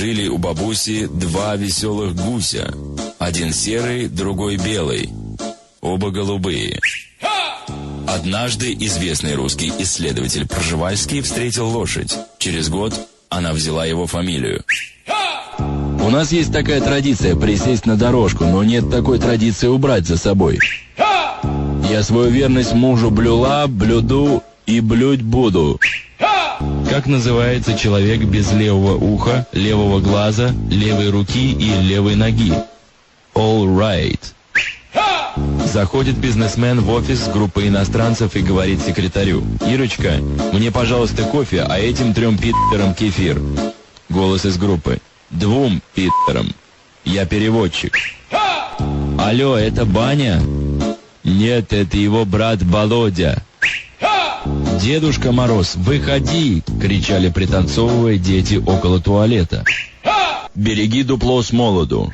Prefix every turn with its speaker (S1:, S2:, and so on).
S1: Жили у бабуси два веселых гуся. Один серый, другой белый. Оба голубые. Однажды известный русский исследователь Пржевальский встретил лошадь. Через год она взяла его фамилию.
S2: У нас есть такая традиция присесть на дорожку, но нет такой традиции убрать за собой. Я свою верность мужу блюла, блюду и блюдь буду. Как называется человек без левого уха, левого глаза, левой руки и левой ноги? All right. Заходит бизнесмен в офис с группой иностранцев и говорит секретарю: «Ирочка, мне, пожалуйста, кофе, а этим 3 пидорам кефир». Голос из группы: «2 пидорам. Я переводчик». «Алло, это Баня?» «Нет, это его брат Володя». «Дедушка Мороз, выходи!» — кричали, пританцовывая, дети около туалета. «Береги дупло с молоду».